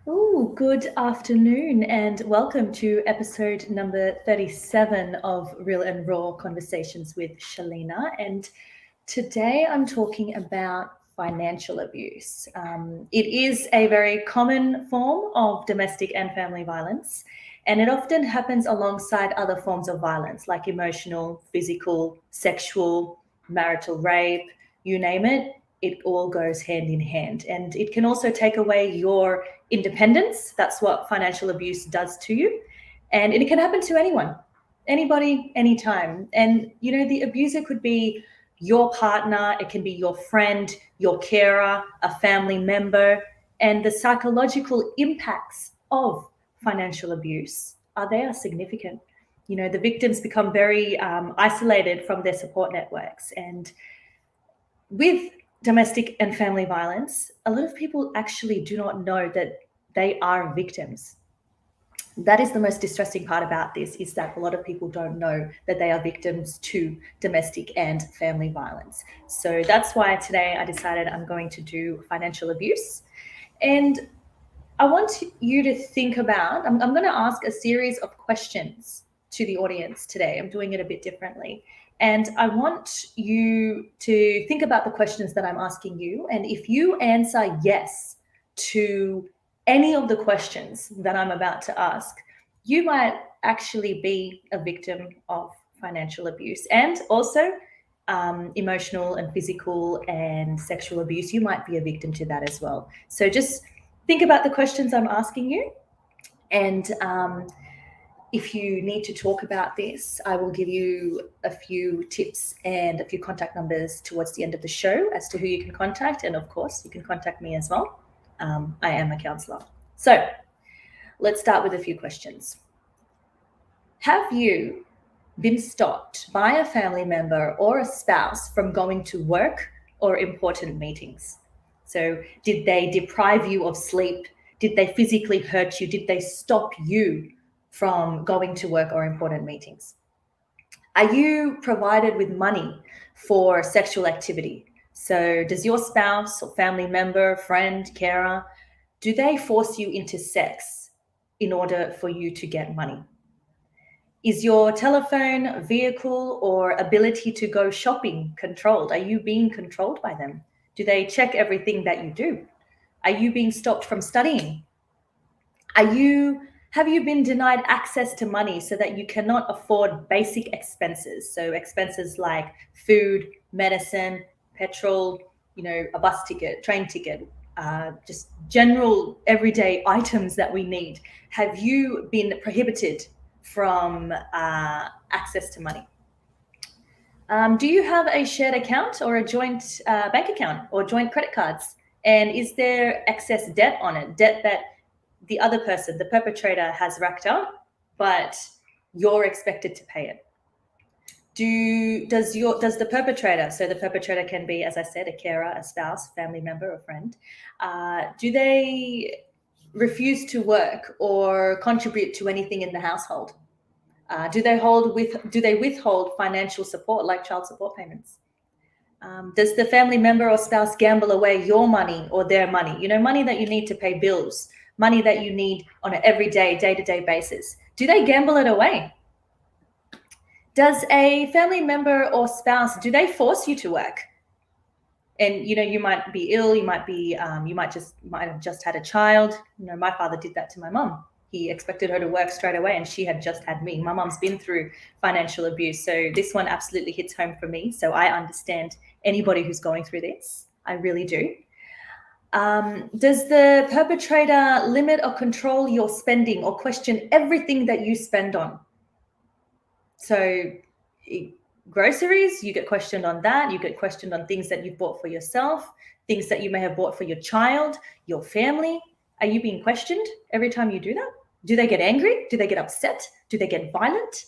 Oh, good afternoon and welcome to episode number 37 of Real and Raw Conversations with Shalina. And today I'm talking about financial abuse. It is a very common form of domestic and family violence, and it often happens alongside other forms of violence like emotional, physical, sexual, marital rape, you name it. It all goes hand in hand. And it can also take away your independence. That's what financial abuse does to you. And it can happen to anyone, anybody, anytime. And, the abuser could be your partner, it can be your friend, your carer, a family member. And the psychological impacts of financial abuse they are significant. The victims become very isolated from their support networks. And with domestic and family violence, a lot of people actually do not know that they are victims. That is the most distressing part about this, is that a lot of people don't know that they are victims to domestic and family violence. So that's why today I decided I'm going to do financial abuse. And I want you to think about, I'm going to ask a series of questions to the audience today. I'm doing it a bit differently. And I want you to think about the questions that I'm asking you. And if you answer yes to any of the questions that I'm about to ask, you might actually be a victim of financial abuse and also emotional and physical and sexual abuse. You might be a victim to that as well. So just think about the questions I'm asking you. And if you need to talk about this, I will give you a few tips and a few contact numbers towards the end of the show as to who you can contact. And of course, you can contact me as well. I am a counsellor. So let's start with a few questions. Have you been stopped by a family member or a spouse from going to work or important meetings? So did they deprive you of sleep? Did they physically hurt you? Did they stop you from going to work or important meetings? Are you provided with money for sexual activity? So does your spouse or family member, friend, carer, do they force you into sex in order for you to get money? Is your telephone, vehicle, or ability to go shopping controlled? Are you being controlled by them? Do they check everything that you do? Are you being stopped from studying? Have you been denied access to money so that you cannot afford basic expenses? So expenses like food, medicine, petrol, a bus ticket, train ticket, just general everyday items that we need. Have you been prohibited from access to money? Do you have a shared account or a joint bank account or joint credit cards? And is there excess debt on it? Debt that the other person, the perpetrator, has racked up, but you're expected to pay it? Does the perpetrator, so the perpetrator can be, as I said, a carer, a spouse, family member, or friend, do they refuse to work or contribute to anything in the household? Do they withhold financial support like child support payments? Does the family member or spouse gamble away your money or their money? Money that you need to pay bills, money that you need on an everyday, day-to-day basis. Do they gamble it away? Does a family member or spouse, do they force you to work? And you might be ill, you might have just had a child. My father did that to my mom. He expected her to work straight away and she had just had me. My mom's been through financial abuse, so this one absolutely hits home for me. So I understand anybody who's going through this. I really do. Does the perpetrator limit or control your spending or question everything that you spend on? So groceries, you get questioned on that. You get questioned on things that you've bought for yourself, things that you may have bought for your child, your family. Are you being questioned every time you do that? Do they get angry? Do they get upset? Do they get violent?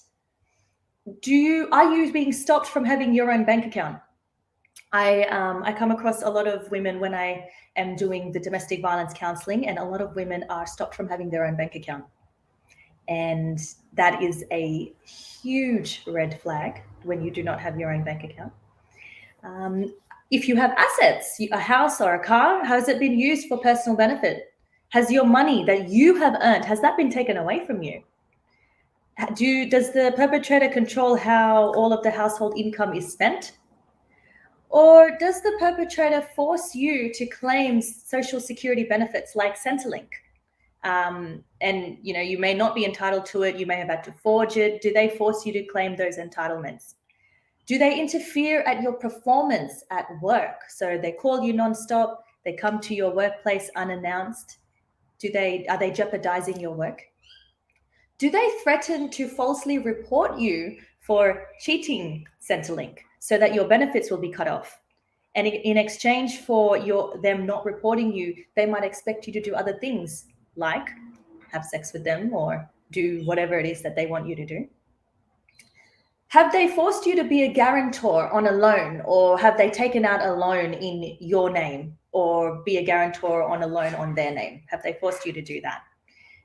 Are you being stopped from having your own bank account? I come across a lot of women when I am doing the domestic violence counseling, and a lot of women are stopped from having their own bank account. And that is a huge red flag when you do not have your own bank account. If you have assets, a house or a car, has it been used for personal benefit? Has your money that you have earned, has that been taken away from you? Does the perpetrator control how all of the household income is spent? Or does the perpetrator force you to claim social security benefits like Centrelink? And you may not be entitled to it. You may have had to forge it. Do they force you to claim those entitlements? Do they interfere at your performance at work? So they call you nonstop. They come to your workplace unannounced. Are they jeopardizing your work? Do they threaten to falsely report you for cheating Centrelink so that your benefits will be cut off? And in exchange for them not reporting you, they might expect you to do other things, like have sex with them or do whatever it is that they want you to do. Have they forced you to be a guarantor on a loan, or have they taken out a loan in your name or be a guarantor on a loan on their name? Have they forced you to do that?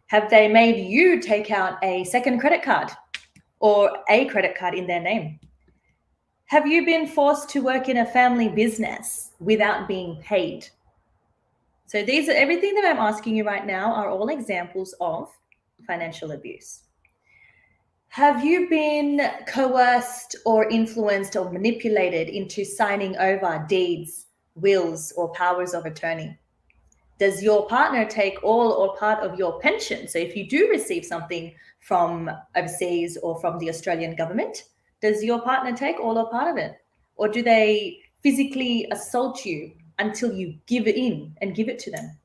Have they made you take out a second credit card or a credit card in their name? Have you been forced to work in a family business without being paid? So everything that I'm asking you right now are all examples of financial abuse. Have you been coerced or influenced or manipulated into signing over deeds, wills, or powers of attorney? Does your partner take all or part of your pension? So if you do receive something from overseas or from the Australian government, does your partner take all or part of it? Or do they physically assault you until you give it in and give it to them?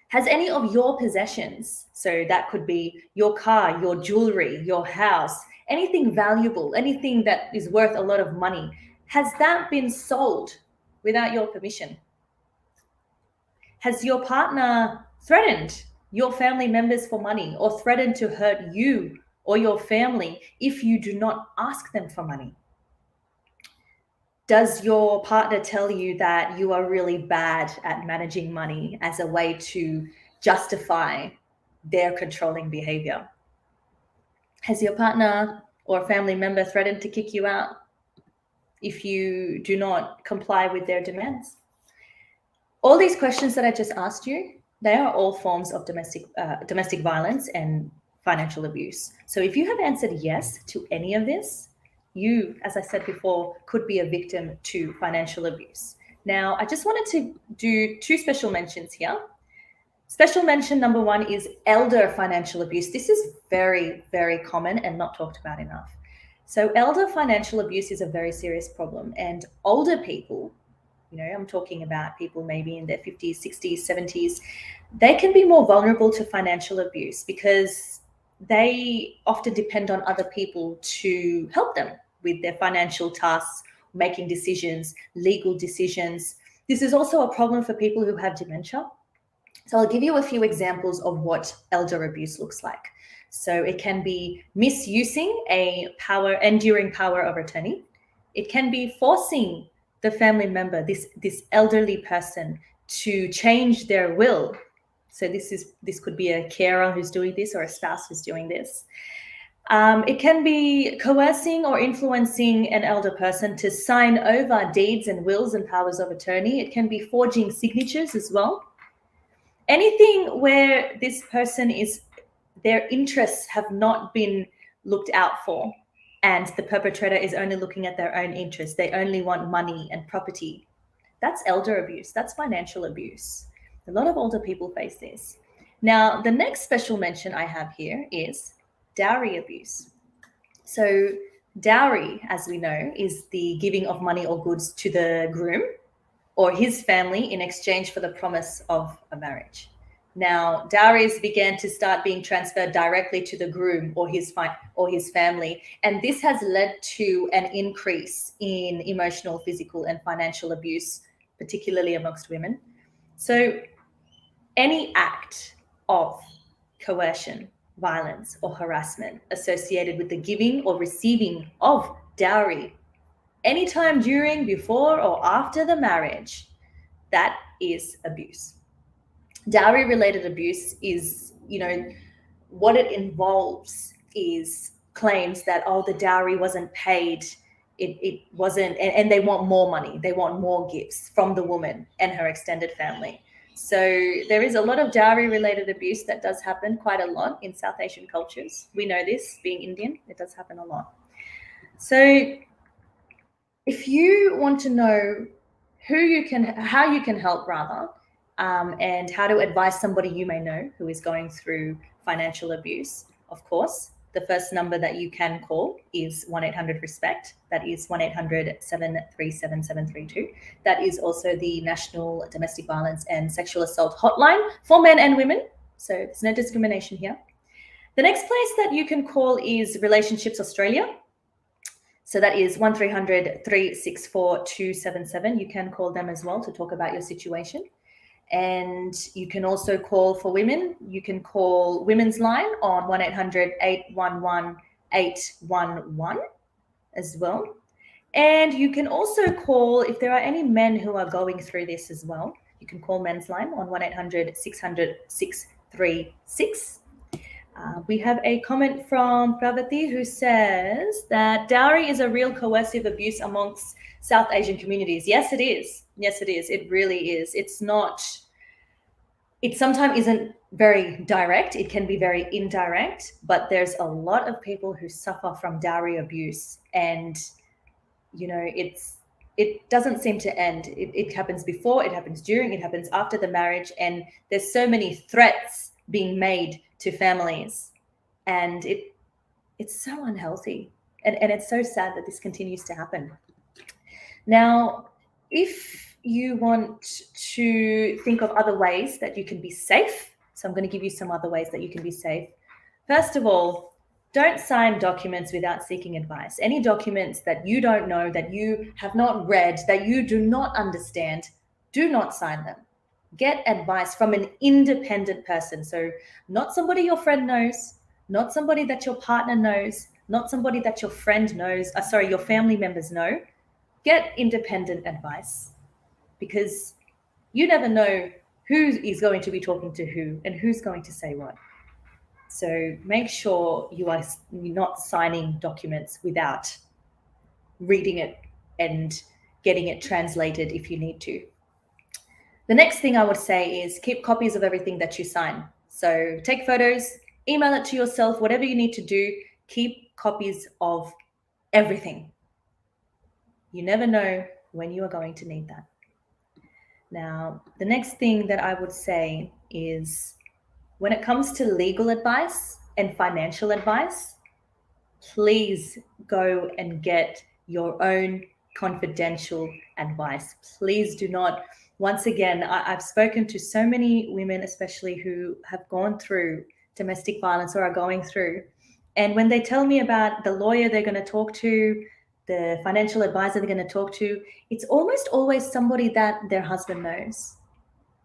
Has any of your possessions, so that could be your car, your jewelry, your house, anything valuable, anything that is worth a lot of money, has that been sold without your permission? Has your partner threatened your family members for money or threatened to hurt you or your family if you do not ask them for money? Does your partner tell you that you are really bad at managing money as a way to justify their controlling behavior? Has your partner or family member threatened to kick you out if you do not comply with their demands? All these questions that I just asked you, they are all forms of domestic violence and financial abuse. So if you have answered yes to any of this, you, as I said before, could be a victim to financial abuse. Now, I just wanted to do two special mentions here. Special mention number one is elder financial abuse. This is very, very common and not talked about enough. So elder financial abuse is a very serious problem, and older people, I'm talking about people maybe in their 50s, 60s, 70s, they can be more vulnerable to financial abuse because they often depend on other people to help them with their financial tasks, making decisions, legal decisions. This is also a problem for people who have dementia. So I'll give you a few examples of what elder abuse looks like. So it can be misusing a enduring power of attorney. It can be forcing the family member, this elderly person, to change their will. So this could be a carer who's doing this or a spouse who's doing this. It can be coercing or influencing an elder person to sign over deeds and wills and powers of attorney. It can be forging signatures as well. Anything where this person their interests have not been looked out for, and the perpetrator is only looking at their own interests. They only want money and property. That's elder abuse. That's financial abuse. A lot of older people face this. Now, the next special mention I have here is dowry abuse. So dowry, as we know, is the giving of money or goods to the groom or his family in exchange for the promise of a marriage. Now, dowries began to start being transferred directly to the groom or his family, and this has led to an increase in emotional, physical, and financial abuse, particularly amongst women. So any act of coercion, violence, or harassment associated with the giving or receiving of dowry, anytime during, before, or after the marriage, that is abuse. Dowry-related abuse is, what it involves is claims that, the dowry wasn't paid, it wasn't, and they want more money, they want more gifts from the woman and her extended family. So there is a lot of dowry related abuse that does happen quite a lot in South Asian cultures. We know this, being Indian, it does happen a lot. So if you want to know how you can help rather, and how to advise somebody you may know who is going through financial abuse, of course, the first number that you can call is 1-800-RESPECT. That is 1-800-737-732. That is also the National Domestic Violence and Sexual Assault Hotline for men and women. So there's no discrimination here. The next place that you can call is Relationships Australia. So that is 1300-364-277. You can call them as well to talk about your situation. And you can also call for women. You can call Women's Line on 1-800-811-811 as well. And you can also call, if there are any men who are going through this as well, you can call Men's Line on 1-800-600-636. We have a comment from Pravati who says that dowry is a real coercive abuse amongst South Asian communities. Yes, it is. Yes, it is. It really is. It sometimes isn't very direct. It can be very indirect, but there's a lot of people who suffer from dowry abuse, and it doesn't seem to end. It happens before, it happens during, it happens after the marriage, and there's so many threats being made to families, and it's so unhealthy, and it's so sad that this continues to happen. Now, if you want to think of other ways that you can be safe, so I'm going to give you some other ways that you can be safe. First of all, don't sign documents without seeking advice. Any documents that you don't know, that you have not read, that you do not understand, do not sign them. Get advice from an independent person. So not somebody your friend knows, not somebody that your partner knows, not somebody that your friend knows, your family members know. Get independent advice, because you never know who is going to be talking to who and who's going to say what. So make sure you're not signing documents without reading it and getting it translated if you need to. The next thing I would say is keep copies of everything that you sign. So take photos, email it to yourself, whatever you need to do, keep copies of everything. You never know when you are going to need that. Now, the next thing that I would say is when it comes to legal advice and financial advice, please go and get your own confidential advice. Please do not. Once again, I've spoken to so many women, especially who have gone through domestic violence or are going through. And when they tell me about the lawyer they're going to talk to, the financial advisor they're going to talk to, it's almost always somebody that their husband knows.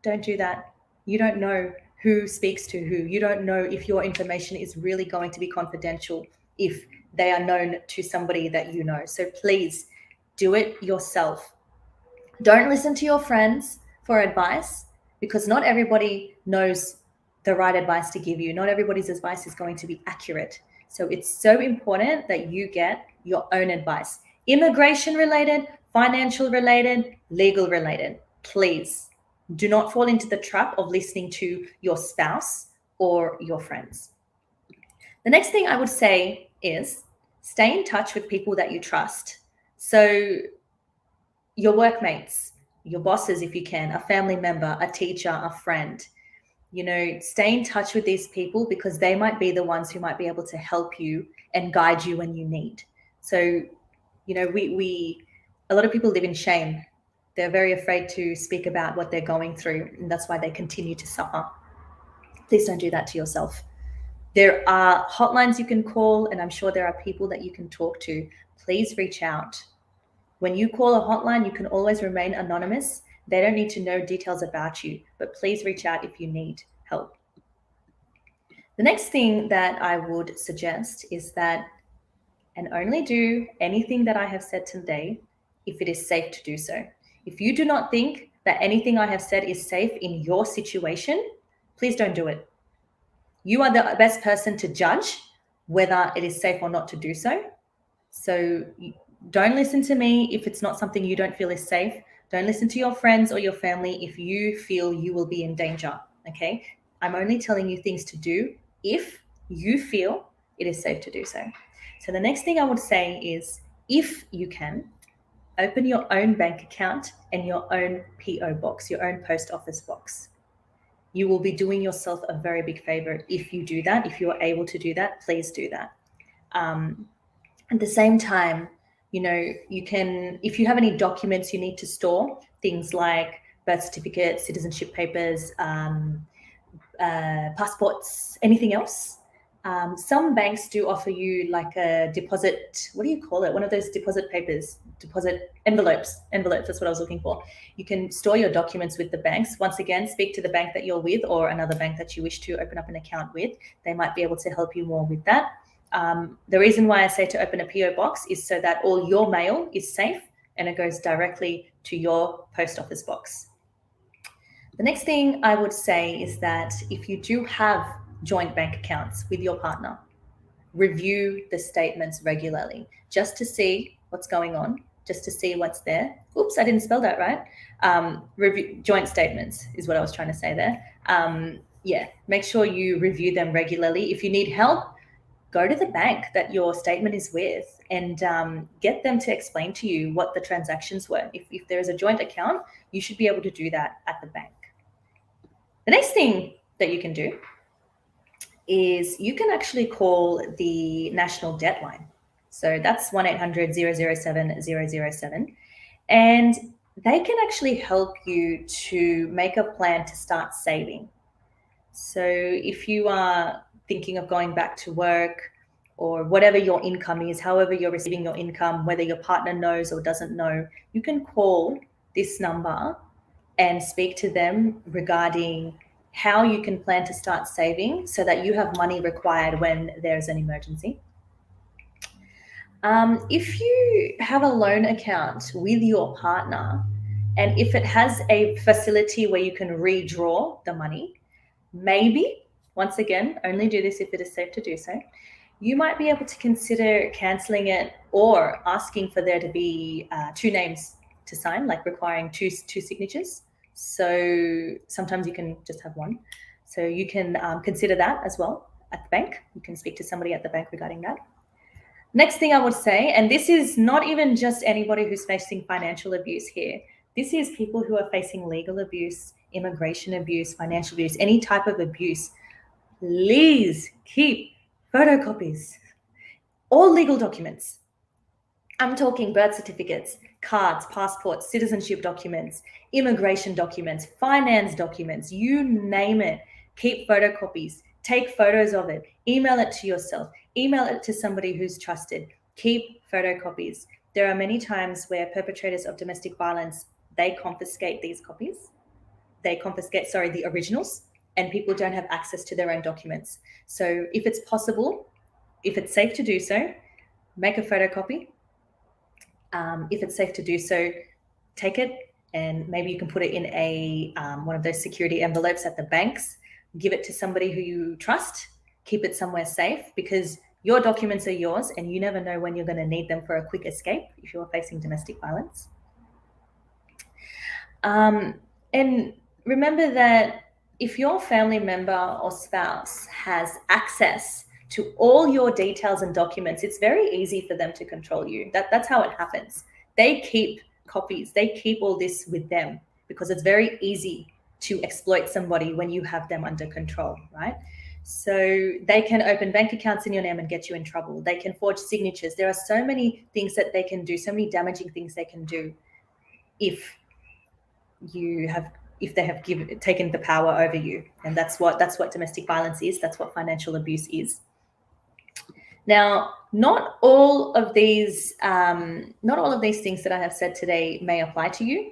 Don't do that. You don't know who speaks to who. You don't know if your information is really going to be confidential if they are known to somebody that you know. So please do it yourself. Don't listen to your friends for advice, because not everybody knows the right advice to give you. Not everybody's advice is going to be accurate. So it's so important that you get your own advice. Immigration related, financial related, legal related. Please do not fall into the trap of listening to your spouse or your friends. The next thing I would say is stay in touch with people that you trust. So your workmates, your bosses, if you can, a family member, a teacher, a friend, stay in touch with these people, because they might be the ones who might be able to help you and guide you when you need. So, a lot of people live in shame. They're very afraid to speak about what they're going through, and that's why they continue to suffer. Please don't do that to yourself. There are hotlines you can call, and I'm sure there are people that you can talk to. Please reach out. When you call a hotline, you can always remain anonymous. They don't need to know details about you, but please reach out if you need help. The next thing that I would suggest is that, and only do anything that I have said today if it is safe to do so. If you do not think that anything I have said is safe in your situation, please don't do it. You are the best person to judge whether it is safe or not to do so. So don't listen to me if it's not something you don't feel is safe. Don't listen to your friends or your family if you feel you will be in danger, okay? I'm only telling you things to do if you feel it is safe to do so. So the next thing I would say is, if you can, open your own bank account and your own PO box, your own post office box. You will be doing yourself a very big favor if you do that. If you are able to do that, please do that. At the same time, you can, if you have any documents you need to store, things like birth certificates, citizenship papers, passports, anything else. Some banks do offer you like a deposit, what do you call it? One of those deposit papers, deposit envelopes, that's what I was looking for. You can store your documents with the banks. Once again, speak to the bank that you're with or another bank that you wish to open up an account with. They might be able to help you more with that. The reason why I say to open a PO box is so that all your mail is safe and it goes directly to your post office box. The next thing I would say is that if you do have joint bank accounts with your partner, review the statements regularly just to see what's going on, just to see what's there. Oops, I didn't spell that right. Review joint statements is what I was trying to say there. Make sure you review them regularly. If you need help, go to the bank that your statement is with and get them to explain to you what the transactions were. If there is a joint account, you should be able to do that at the bank. The next thing that you can do is you can actually call the national debt line. So that's 1-800-007-007. And they can actually help you to make a plan to start saving. So if you are thinking of going back to work or whatever your income is, however you're receiving your income, whether your partner knows or doesn't know, you can call this number and speak to them regarding how you can plan to start saving so that you have money required when there's an emergency. If you have a loan account with your partner, and if it has a facility where you can redraw the money, maybe, once again, only do this if it is safe to do so, you might be able to consider cancelling it or asking for there to be 2 names to sign, like requiring two signatures. So sometimes you can just have one. So you can consider that as well at the bank. You can speak to somebody at the bank regarding that. Next thing I would say, and this is not even just anybody who's facing financial abuse here. This is people who are facing legal abuse, immigration abuse, financial abuse, any type of abuse. Please keep photocopies, all legal documents. I'm talking birth certificates, cards, passports, citizenship documents, immigration documents, finance documents, you name it. Keep photocopies, take photos of it, email it to yourself, email it to somebody who's trusted. Keep photocopies. There are many times where perpetrators of domestic violence, they confiscate these copies. They confiscate, the originals, and people don't have access to their own documents. So if it's possible, if it's safe to do so, make a photocopy. If it's safe to do so, take it and maybe you can put it in a one of those security envelopes at the banks. Give it to somebody who you trust. Keep it somewhere safe because your documents are yours and you never know when you're going to need them for a quick escape if you're facing domestic violence. And remember that if your family member or spouse has access to all your details and documents, it's very easy for them to control you. That's how it happens. They keep copies. They keep all this with them because it's very easy to exploit somebody when you have them under control, right? So they can open bank accounts in your name and get you in trouble. They can forge signatures. There are so many things that they can do, so many damaging things they can do if they have taken the power over you. And that's what domestic violence is. That's what financial abuse is. Now, not all of these things that I have said today may apply to you.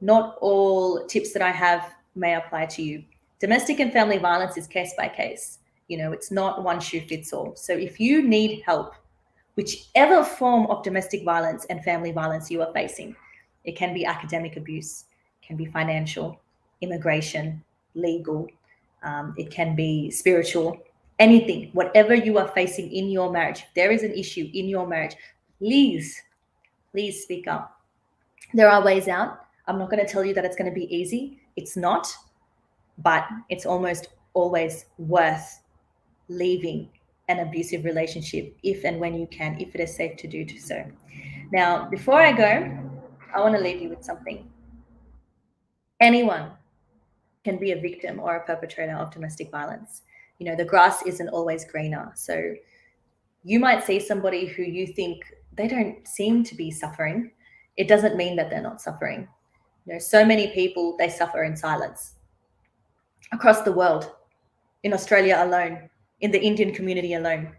Not all tips that I have may apply to you. Domestic and family violence is case by case. It's not one shoe fits all. So if you need help, whichever form of domestic violence and family violence you are facing, it can be academic abuse, it can be financial, immigration, legal, it can be spiritual, anything, whatever you are facing in your marriage, if there is an issue in your marriage, please speak up. There are ways out. I'm not going to tell you that it's going to be easy. It's not, but it's almost always worth leaving an abusive relationship if and when you can, if it is safe to do so. Now, before I go, I want to leave you with something. Anyone can be a victim or a perpetrator of domestic violence. You know, the grass isn't always greener. So you might see somebody who you think they don't seem to be suffering. It doesn't mean that they're not suffering. You know, so many people, they suffer in silence across the world, in Australia alone, in the Indian community alone.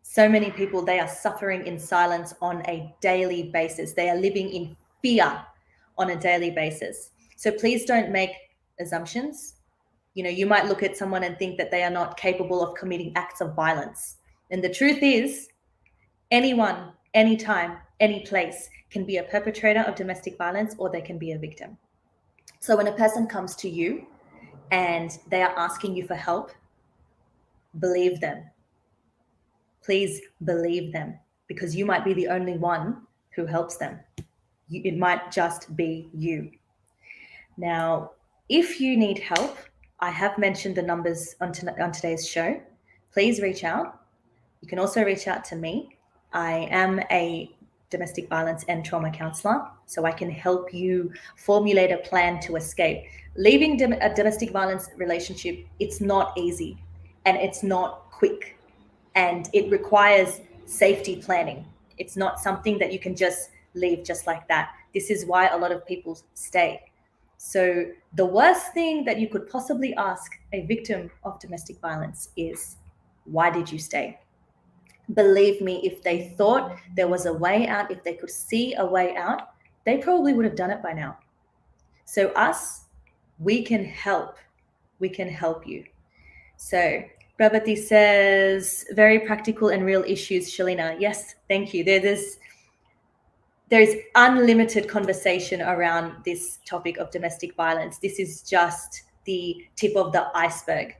So many people, they are suffering in silence on a daily basis. They are living in fear on a daily basis. So please don't make assumptions. You know, you might look at someone and think that they are not capable of committing acts of violence. And the truth is, anyone, anytime, any place can be a perpetrator of domestic violence, or they can be a victim. So when a person comes to you and they are asking you for help, believe them. Please believe them, because you might be the only one who helps them. It might just be you. Now, if you need help, I have mentioned the numbers on today's show. Please reach out. You can also reach out to me. I am a domestic violence and trauma counselor, so I can help you formulate a plan to escape. Leaving a domestic violence relationship, it's not easy and it's not quick, and it requires safety planning. It's not something that you can just leave just like that. This is why a lot of people stay. So the worst thing that you could possibly ask a victim of domestic violence is, why did you stay? Believe me, if they thought there was a way out, if they could see a way out, they probably would have done it by now. So we can help. We can help you. So Prabhati says, very practical and real issues, Shalina. Yes, thank you. There's unlimited conversation around this topic of domestic violence. This is just the tip of the iceberg.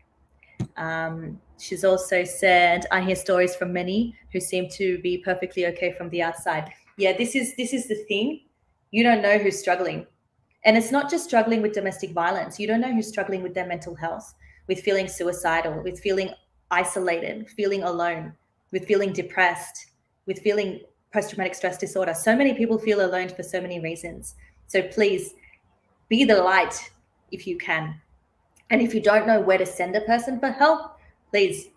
She's also said, I hear stories from many who seem to be perfectly okay from the outside. Yeah, this is the thing. You don't know who's struggling. And it's not just struggling with domestic violence. You don't know who's struggling with their mental health, with feeling suicidal, with feeling isolated, feeling alone, with feeling depressed, with feeling post-traumatic stress disorder. So many people feel alone for so many reasons. So please be the light if you can. And if you don't know where to send a person for help, please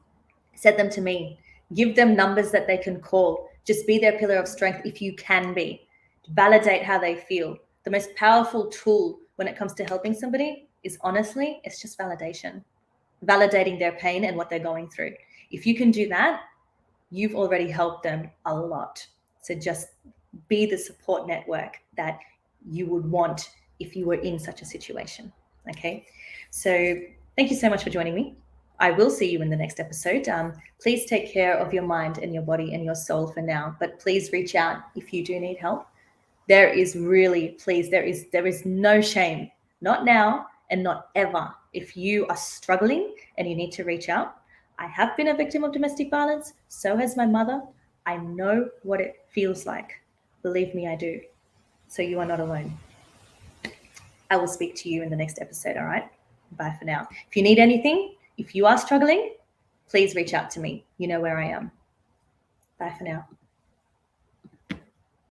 send them to me. Give them numbers that they can call. Just be their pillar of strength if you can be. Validate how they feel. The most powerful tool when it comes to helping somebody is, honestly, it's just validation. Validating their pain and what they're going through. If you can do that, you've already helped them a lot. So just be the support network that you would want if you were in such a situation. Okay, so thank you so much for joining me. I will see you in the next episode. Please take care of your mind and your body and your soul for now, but please reach out if you do need help. There is no shame, not now and not ever. If you are struggling and you need to reach out, I have been a victim of domestic violence. So has my mother. I know what it feels like. Believe me, I do. So you are not alone. I will speak to you in the next episode, all right? Bye for now. If you need anything, if you are struggling, please reach out to me. You know where I am. Bye for now.